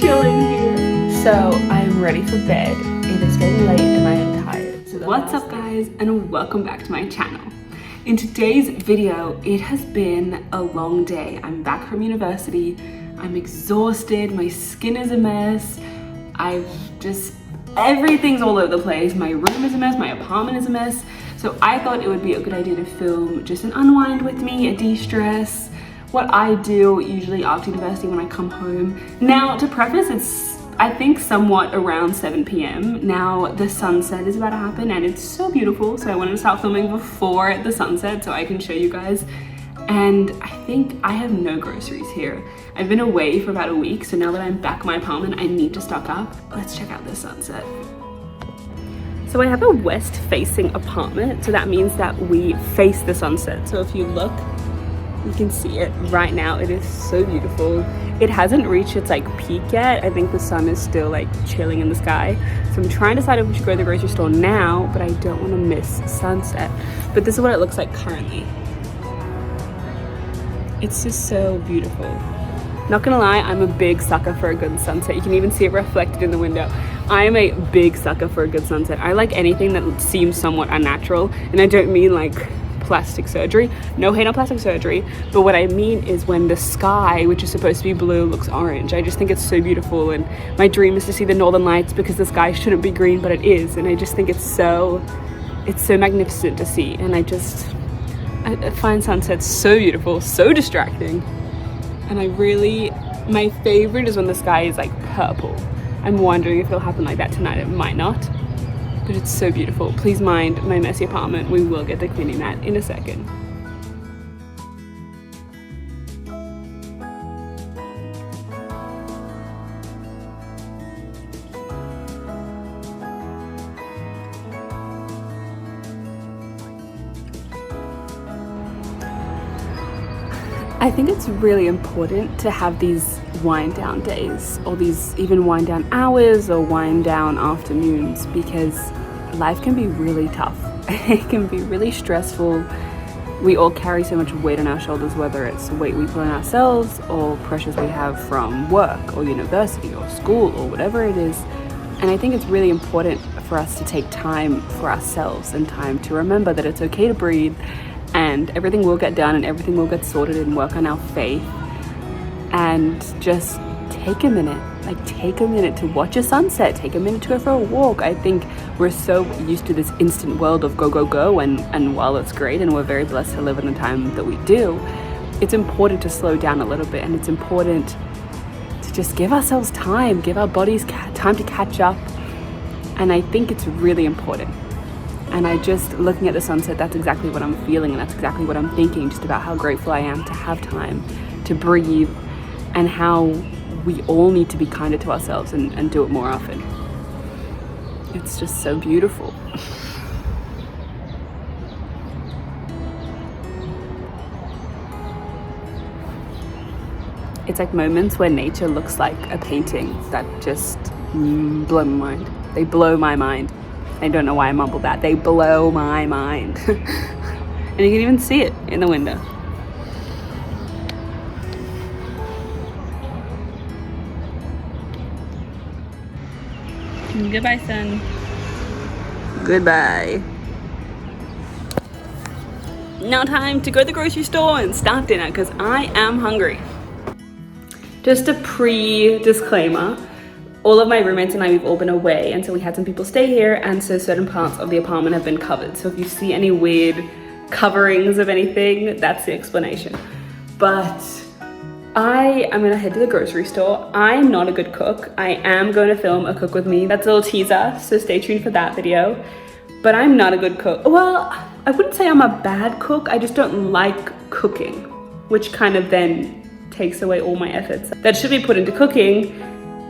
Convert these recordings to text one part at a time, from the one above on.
chilling here. So I'm ready for bed. It is getting late and I am tired. So what's up guys, and welcome back to my channel. In today's video, it has been a long day. I'm back from university. I'm exhausted. My skin is a mess. Everything's all over the place. My room is a mess. My apartment is a mess. So I thought it would be a good idea to film just an unwind with me, a de-stress, what I do usually after university when I come home. Now, to preface, it's I think somewhat around 7 p.m. Now the sunset is about to happen and it's so beautiful. So I wanted to start filming before the sunset so I can show you guys. And I think I have no groceries here. I've been away for about a week, so now that I'm back in my apartment, I need to stock up. Let's check out the sunset. So I have a west-facing apartment, so that means that we face the sunset. So if you look, you can see it right now. It is so beautiful. It hasn't reached its peak yet. I think the sun is still chilling in the sky. So I'm trying to decide if we should go to the grocery store now, but I don't want to miss sunset. But this is what it looks like currently. It's just so beautiful. Not gonna lie, I'm a big sucker for a good sunset. You can even see it reflected in the window. I am a big sucker for a good sunset. I like anything that seems somewhat unnatural, and I don't mean plastic surgery. No hate on plastic surgery, but what I mean is when the sky, which is supposed to be blue, looks orange. I just think it's so beautiful, and my dream is to see the northern lights because the sky shouldn't be green, but it is, and I just think it's so magnificent to see, and I find sunsets so beautiful, so distracting. And my favorite is when the sky is purple. I'm wondering if it'll happen like that tonight. It might not, but it's so beautiful. Please mind my messy apartment. We will get to cleaning that in a second. I think it's really important to have these wind down days, or these even wind down hours or wind down afternoons, because life can be really tough. It can be really stressful. We all carry so much weight on our shoulders, whether it's weight we put on ourselves or pressures we have from work or university or school or whatever it is. And I think it's really important for us to take time for ourselves and time to remember that it's okay to breathe, and everything will get done and everything will get sorted, and work on our faith. And just take a minute to watch a sunset, take a minute to go for a walk. I think we're so used to this instant world of go, go, go, and while it's great and we're very blessed to live in the time that we do, it's important to slow down a little bit, and it's important to just give ourselves time, give our bodies time to catch up. And I think it's really important. And looking at the sunset, that's exactly what I'm feeling, and that's exactly what I'm thinking, just about how grateful I am to have time to breathe, and how we all need to be kinder to ourselves and do it more often. It's just so beautiful. It's moments where nature looks like a painting that just blow my mind. They blow my mind. I don't know why I mumbled that. They blow my mind. And you can even see it in the window. Goodbye, sun. Goodbye. Now time to go to the grocery store and start dinner, because I am hungry. Just a pre-disclaimer. All of my roommates and I, we've all been away, and so we had some people stay here, and so certain parts of the apartment have been covered. So if you see any weird coverings of anything, that's the explanation. But I am gonna head to the grocery store. I am not a good cook. I am going to film a cook with me. That's a little teaser, so stay tuned for that video. But I'm not a good cook. Well, I wouldn't say I'm a bad cook. I just don't like cooking, which kind of then takes away all my efforts that should be put into cooking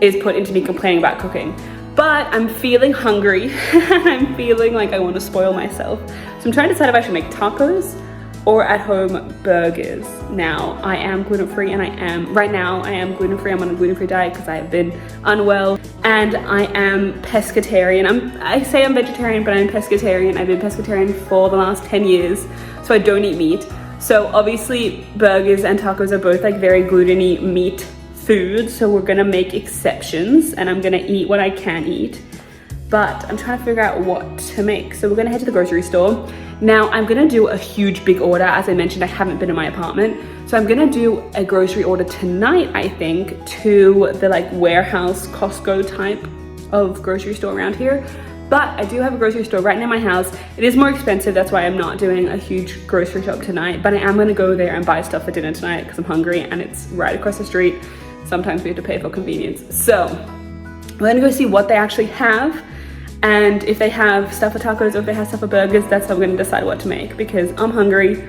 is put into me complaining about cooking. But I'm feeling hungry. I'm feeling like I want to spoil myself. So I'm trying to decide if I should make tacos or at home burgers. Now, I am gluten-free, and right now I am gluten-free. I'm on a gluten-free diet because I have been unwell, and I am pescatarian. I say I'm vegetarian, but I'm pescatarian. I've been pescatarian for the last 10 years, so I don't eat meat. So obviously burgers and tacos are both very gluten-y meat food, so we're gonna make exceptions and I'm gonna eat what I can eat. But I'm trying to figure out what to make. So we're gonna head to the grocery store. Now I'm gonna do a huge big order. As I mentioned, I haven't been in my apartment. So I'm gonna do a grocery order tonight, I think, to the like warehouse Costco type of grocery store around here. But I do have a grocery store right near my house. It is more expensive, that's why I'm not doing a huge grocery shop tonight. But I am gonna go there and buy stuff for dinner tonight because I'm hungry and it's right across the street. Sometimes we have to pay for convenience. So we're gonna go see what they actually have. And if they have stuff for tacos or if they have stuff for burgers, that's how I'm gonna decide what to make because I'm hungry.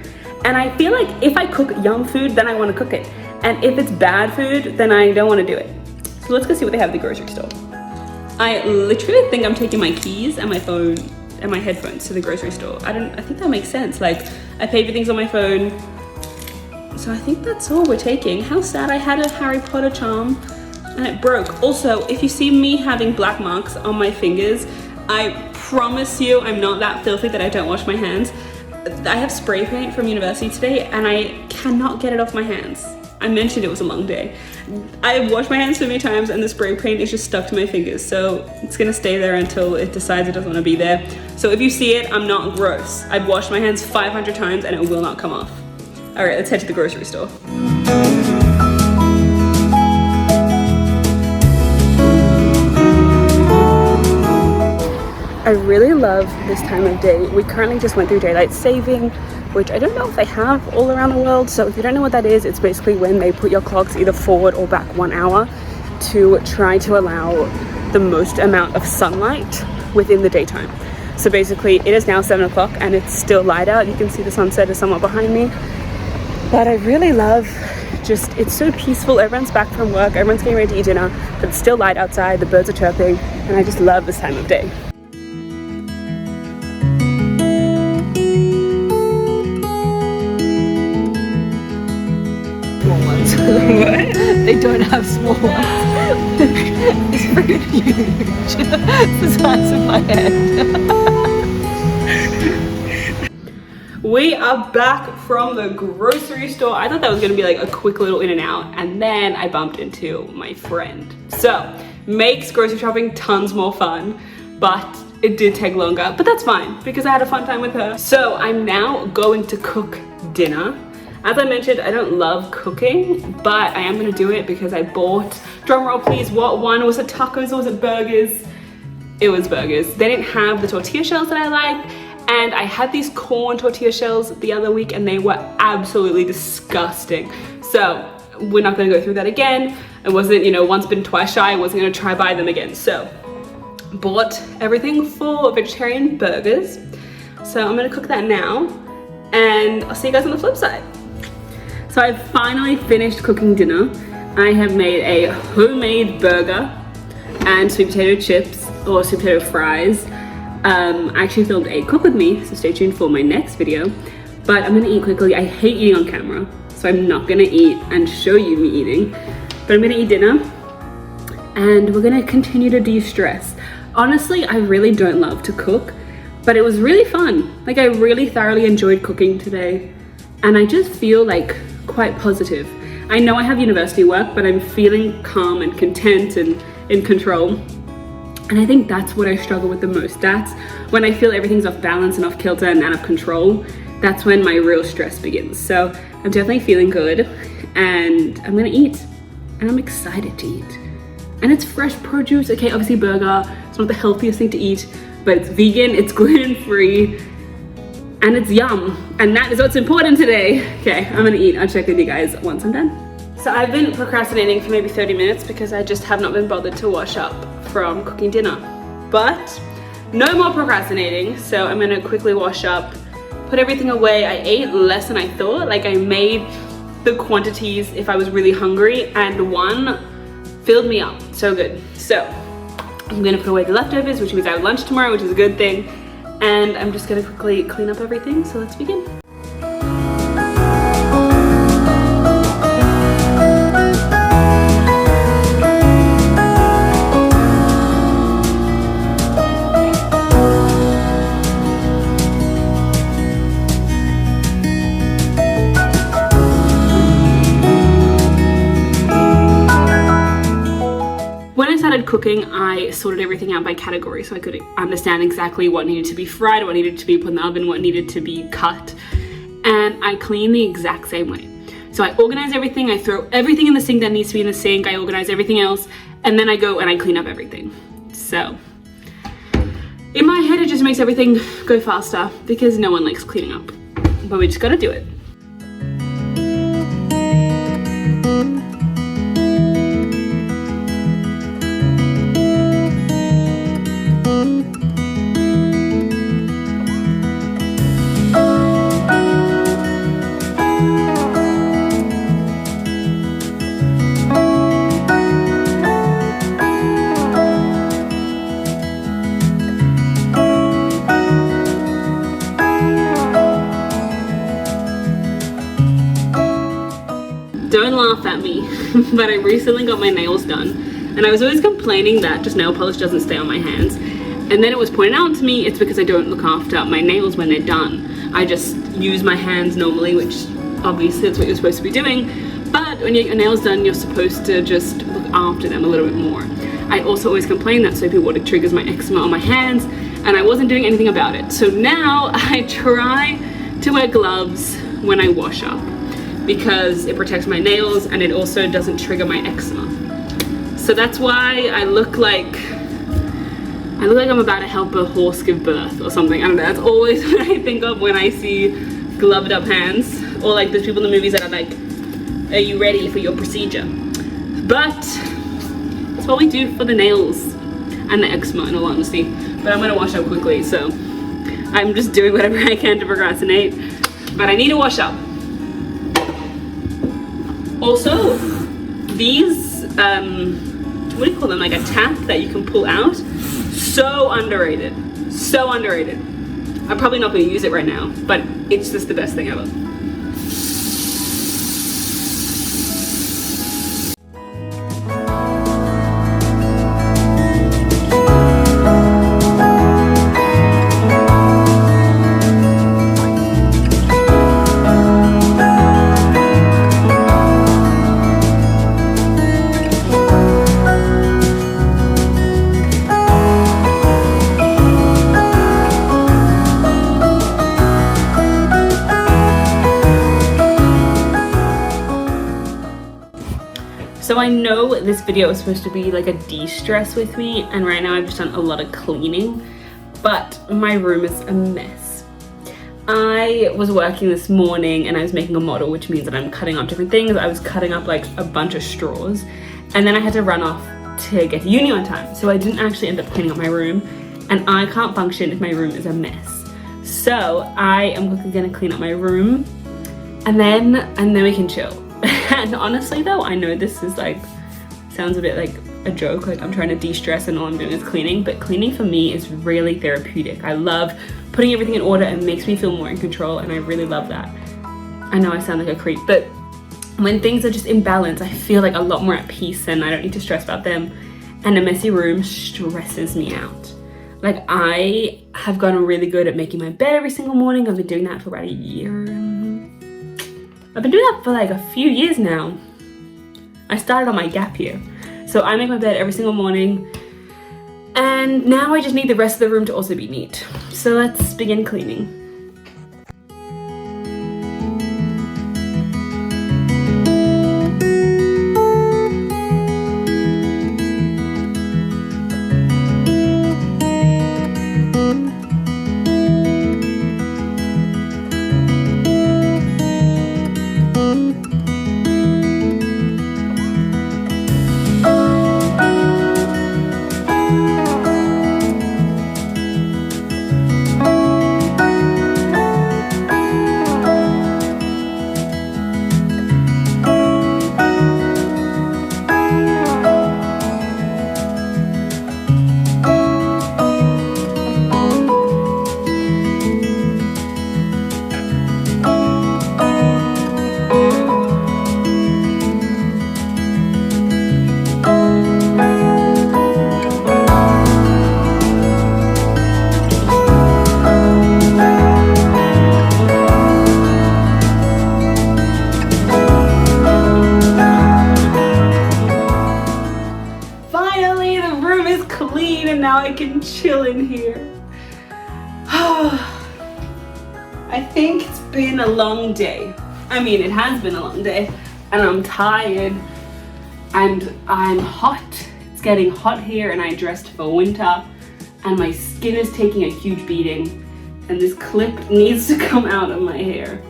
And I feel like if I cook yum food, then I wanna cook it. And if it's bad food, then I don't wanna do it. So let's go see what they have at the grocery store. I literally think I'm taking my keys and my phone and my headphones to the grocery store. I think that makes sense. Like, I pay for things on my phone. So I think that's all we're taking. How sad, I had a Harry Potter charm and it broke. Also, if you see me having black marks on my fingers, I promise you I'm not that filthy that I don't wash my hands. I have spray paint from university today and I cannot get it off my hands. I mentioned it was a long day. I've washed my hands so many times and the spray paint is just stuck to my fingers. So it's gonna stay there until it decides it doesn't wanna be there. So if you see it, I'm not gross. I've washed my hands 500 times and it will not come off. All right, let's head to the grocery store. I really love this time of day. We currently just went through daylight saving, which I don't know if they have all around the world. So if you don't know what that is, it's basically when they put your clocks either forward or back 1 hour to try to allow the most amount of sunlight within the daytime. So basically it is now 7 o'clock and it's still light out. You can see the sunset is somewhat behind me. But I really love just, it's so peaceful. Everyone's back from work, everyone's getting ready to eat dinner, but it's still light outside, the birds are chirping, and I just love this time of day. What? They don't have small ones. It's pretty huge. The size of my head. We are back from the grocery store. I thought that was gonna be like a quick little in and out, and then I bumped into my friend. So, makes grocery shopping tons more fun, but it did take longer, but that's fine because I had a fun time with her. So I'm now going to cook dinner. As I mentioned, I don't love cooking, but I am gonna do it because I bought, drumroll please, what one? Was it tacos or was it burgers? It was burgers. They didn't have the tortilla shells that I liked, and I had these corn tortilla shells the other week and they were absolutely disgusting. So we're not gonna go through that again. It wasn't, once bitten, twice shy. I wasn't gonna try buy them again. So bought everything for vegetarian burgers. So I'm gonna cook that now and I'll see you guys on the flip side. So I've finally finished cooking dinner. I have made a homemade burger and sweet potato chips or sweet potato fries. I actually filmed a cook with me, so stay tuned for my next video. But I'm gonna eat quickly. I hate eating on camera, so I'm not gonna eat and show you me eating. But I'm gonna eat dinner and we're gonna continue to de-stress. Honestly, I really don't love to cook, but it was really fun. Like, I really thoroughly enjoyed cooking today and I just feel like quite positive. I know I have university work, but I'm feeling calm and content and in control. And I think that's what I struggle with the most. That's when I feel everything's off balance and off kilter and out of control. That's when my real stress begins. So I'm definitely feeling good and I'm gonna eat and I'm excited to eat. And it's fresh produce. Okay, obviously burger, it's not the healthiest thing to eat, but it's vegan, it's gluten-free, and it's yum. And that is what's important today. Okay, I'm gonna eat. I'll check with you guys once I'm done. So I've been procrastinating for maybe 30 minutes because I just have not been bothered to wash up from cooking dinner. But no more procrastinating. So I'm gonna quickly wash up, put everything away. I ate less than I thought. Like, I made the quantities if I was really hungry, and one filled me up. So good. So I'm gonna put away the leftovers, which means I have lunch tomorrow, which is a good thing. And I'm just gonna quickly clean up everything. So let's begin. I started cooking, I sorted everything out by category so I could understand exactly what needed to be fried, what needed to be put in the oven, what needed to be cut. And I clean the exact same way. So I organize everything, I throw everything in the sink that needs to be in the sink, I organize everything else, and then I go and I clean up everything. So in my head, it just makes everything go faster because no one likes cleaning up, but we just gotta do it. Don't laugh at me, but I recently got my nails done, and I was always complaining that just nail polish doesn't stay on my hands, and then it was pointed out to me it's because I don't look after my nails when they're done. I just use my hands normally, which obviously that's what you're supposed to be doing, but when you get your nails done, you're supposed to just look after them a little bit more. I also always complain that soapy water triggers my eczema on my hands, and I wasn't doing anything about it. So now I try to wear gloves when I wash up, because it protects my nails and it also doesn't trigger my eczema. So that's why I look like I'm about to help a horse give birth or something. I don't know, that's always what I think of when I see gloved up hands, or like those people in the movies that are like, are you ready for your procedure? But that's what we do for the nails and the eczema, in all honesty. But I'm gonna wash up quickly, so I'm just doing whatever I can to procrastinate, but I need to wash up. Also, these, what do you call them? Like a tap that you can pull out. So underrated. So underrated. I'm probably not going to use it right now, but it's just the best thing ever. So I know this video is supposed to be like a de-stress with me, and right now I've just done a lot of cleaning, but my room is a mess. I was working this morning and I was making a model, which means that I'm cutting up different things. I was cutting up like a bunch of straws, and then I had to run off to get to uni on time. So I didn't actually end up cleaning up my room, and I can't function if my room is a mess. So I am quickly gonna clean up my room, and then we can chill. And honestly though, I know this is like, sounds a bit like a joke, like I'm trying to de-stress and all I'm doing is cleaning, but cleaning for me is really therapeutic. I love putting everything in order. It makes me feel more in control, and I really love that. I know I sound like a creep, but when things are just in balance, I feel like a lot more at peace and I don't need to stress about them. And a messy room stresses me out. Like, I have gotten really good at making my bed every single morning. I've been doing that for about a year. I've been doing that for like a few years now. I started on my gap year. So I make my bed every single morning, and now I just need the rest of the room to also be neat. So let's begin cleaning. finally the room is clean and now I can chill in here. I think it's been a long day. I mean, it has been a long day and I'm tired and I'm hot. It's getting hot here and I dressed for winter and my skin is taking a huge beating and this clip needs to come out of my hair.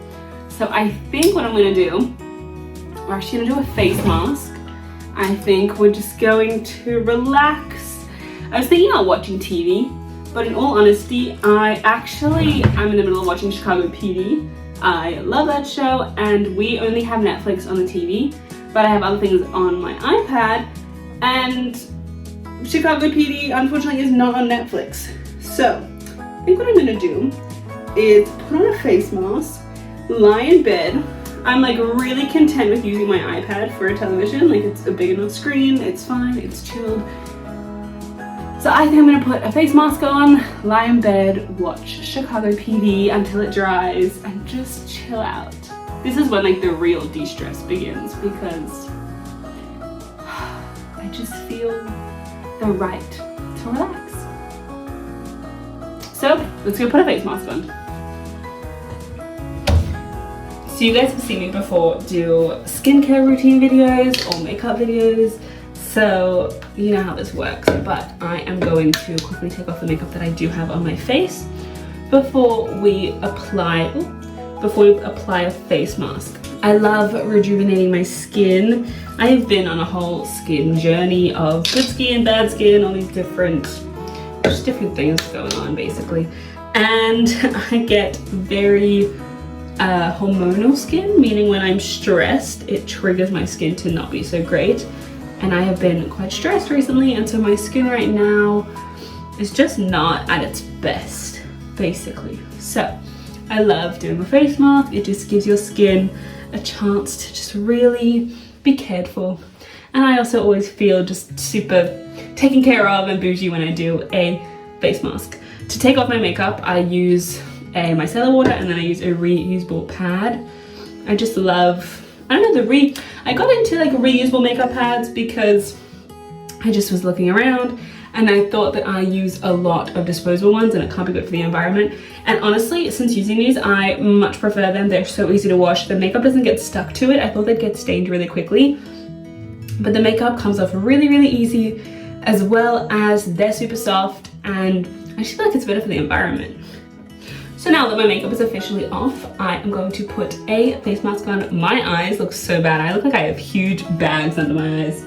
So I think what I'm gonna do, we're actually gonna do a face mask. I think we're just going to relax. I was thinking about watching TV, but in all honesty, I'm in the middle of watching Chicago PD. I love that show and we only have Netflix on the TV, but I have other things on my iPad and Chicago PD unfortunately is not on Netflix. So I think what I'm gonna do is put on a face mask, lie in bed. I'm like really content with using my iPad for a television. Like it's a big enough screen, it's fine, it's chilled. So I think I'm gonna put a face mask on, lie in bed, watch Chicago PD until it dries and just chill out. This is when like the real de-stress begins because I just feel the right to relax. So let's go put a face mask on. So you guys have seen me before do skincare routine videos or makeup videos, so you know how this works, but I am going to quickly take off the makeup that I do have on my face before we apply a face mask. I love rejuvenating my skin. I have been on a whole skin journey of good skin, bad skin, all these different things going on basically, and I get very hormonal skin, meaning when I'm stressed it triggers my skin to not be so great, and I have been quite stressed recently and so my skin right now is just not at its best basically. So I love doing a face mask. It just gives your skin a chance to just really be cared for, and I also always feel just super taken care of and bougie when I do a face mask. To take off my makeup I use a micellar water and then I use a reusable pad. I just love, I don't know, I got into like reusable makeup pads because I just was looking around and I thought that I use a lot of disposable ones and it can't be good for the environment. And honestly, since using these, I much prefer them. They're so easy to wash. The makeup doesn't get stuck to it. I thought they'd get stained really quickly, but the makeup comes off really, really easy, as well as they're super soft and I just feel like it's better for the environment. So now that my makeup is officially off, I am going to put a face mask on. My eyes look so bad. I look like I have huge bags under my eyes.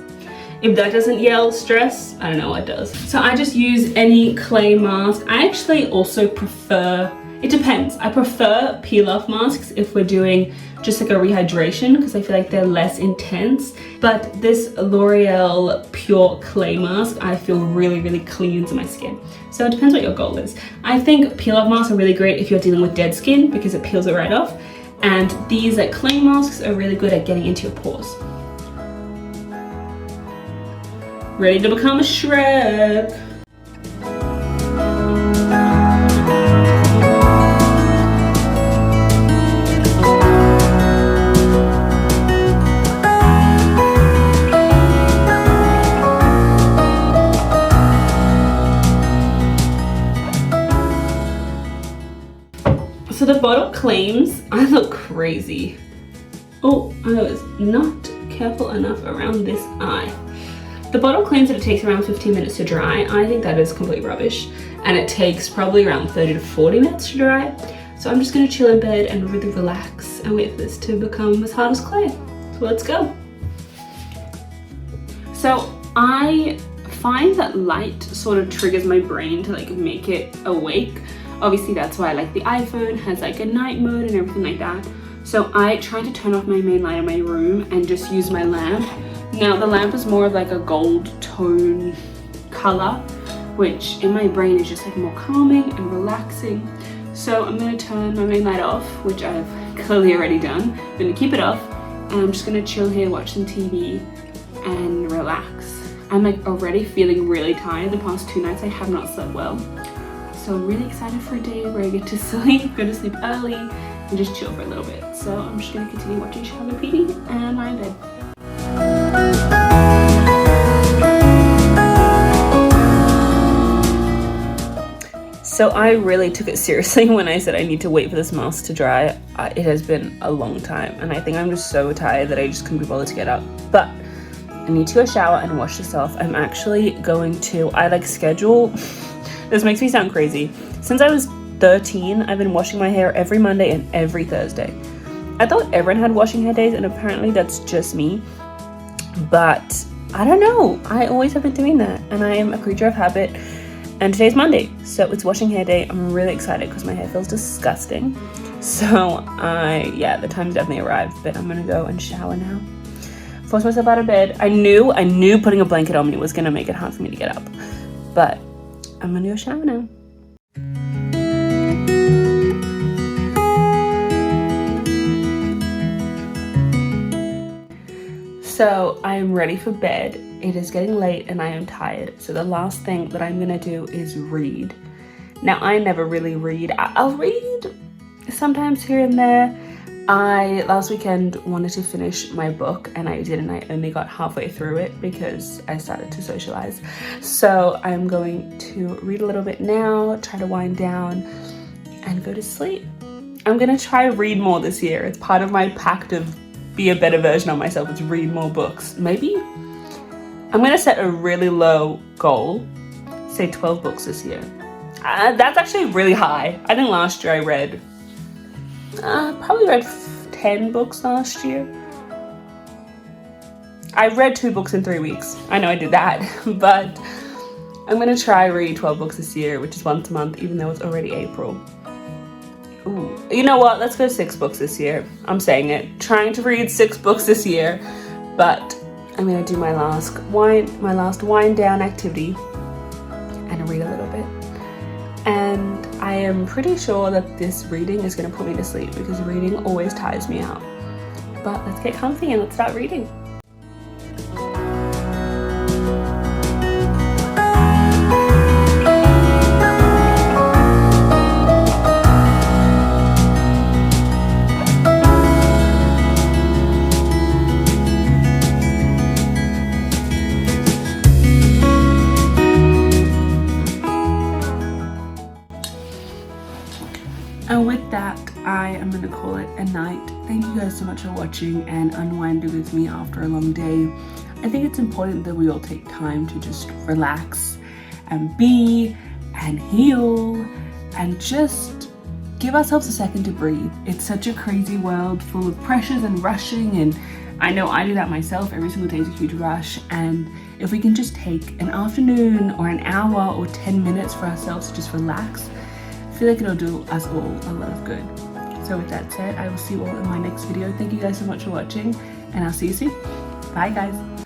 If that doesn't yell stress, I don't know what does. So I just use any clay mask. I actually also prefer, it depends. I prefer peel off masks if we're doing just like a rehydration because I feel like they're less intense. But this L'Oreal Pure Clay Mask, I feel really, really cleans my skin. So it depends what your goal is. I think peel off masks are really great if you're dealing with dead skin because it peels it right off. And these like clay masks are really good at getting into your pores. Ready to become a Shrek. So the bottle claims I look crazy. Oh, I was not careful enough around this eye. The bottle claims that it takes around 15 minutes to dry. I think that is complete rubbish. And it takes probably around 30 to 40 minutes to dry. So I'm just gonna chill in bed and really relax and wait for this to become as hard as clay. So let's go. So I find that light sort of triggers my brain to like make it awake. Obviously that's why I like the iPhone has like a night mode and everything like that. So I try to turn off my main light in my room and just use my lamp. Now the lamp is more of like a gold tone color, which in my brain is just like more calming and relaxing. So I'm gonna turn my main light off, which I've clearly already done. I'm gonna keep it off and I'm just gonna chill here, watch some TV and relax. I'm like already feeling really tired. The past 2 nights I have not slept well. So I'm really excited for a day where I get to sleep, go to sleep early and just chill for a little bit. So I'm just gonna continue watching Chicago PD and lie in bed. So I really took it seriously when I said I need to wait for this mask to dry. It has been a long time, and I think I'm just so tired that I just couldn't be bothered to get up. But I need to go shower and wash this off. I'm actually going to, schedule, this makes me sound crazy. Since I was 13, I've been washing my hair every Monday and every Thursday. I thought everyone had washing hair days, and apparently that's just me. But I don't know, I always have been doing that, and I am a creature of habit. And today's Monday, so it's washing hair day. I'm really excited because my hair feels disgusting. So the time's definitely arrived, but I'm gonna go and shower now. Force myself out of bed. I knew putting a blanket on me was gonna make it hard for me to get up, but I'm gonna go shower now. So I'm ready for bed. It is getting late and I am tired. So the last thing that I'm gonna do is read. Now, I never really read. I'll read sometimes here and there. I last weekend wanted to finish my book and I didn't. I only got halfway through it because I started to socialize. So I'm going to read a little bit now, try to wind down and go to sleep. I'm gonna try read more this year. It's part of my pact of be a better version of myself, is read more books. Maybe I'm gonna set a really low goal, say 12 books this year. That's actually really high. I think last year I read, probably read 10 books last year. I read 2 books in 3 weeks. I know I did that, but I'm gonna try read 12 books this year, which is once a month, even though it's already April. Ooh. You know what? Let's go 6 books this year. I'm saying it. Trying to read 6 books this year, but I'm gonna do my last wind down activity and read a little bit. And I am pretty sure that this reading is gonna put me to sleep because reading always tires me out. But let's get comfy and let's start reading. And with that, I am going to call it a night. Thank you guys so much for watching and unwinding with me after a long day. I think it's important that we all take time to just relax and be and heal and just give ourselves a second to breathe. It's such a crazy world full of pressures and rushing, and I know I do that myself. Every single day is a huge rush, and if we can just take an afternoon or an hour or 10 minutes for ourselves to just relax, I feel like it'll do us all a lot of good. So with that said, I will see you all in my next video. Thank you guys so much for watching, and I'll see you soon. Bye guys.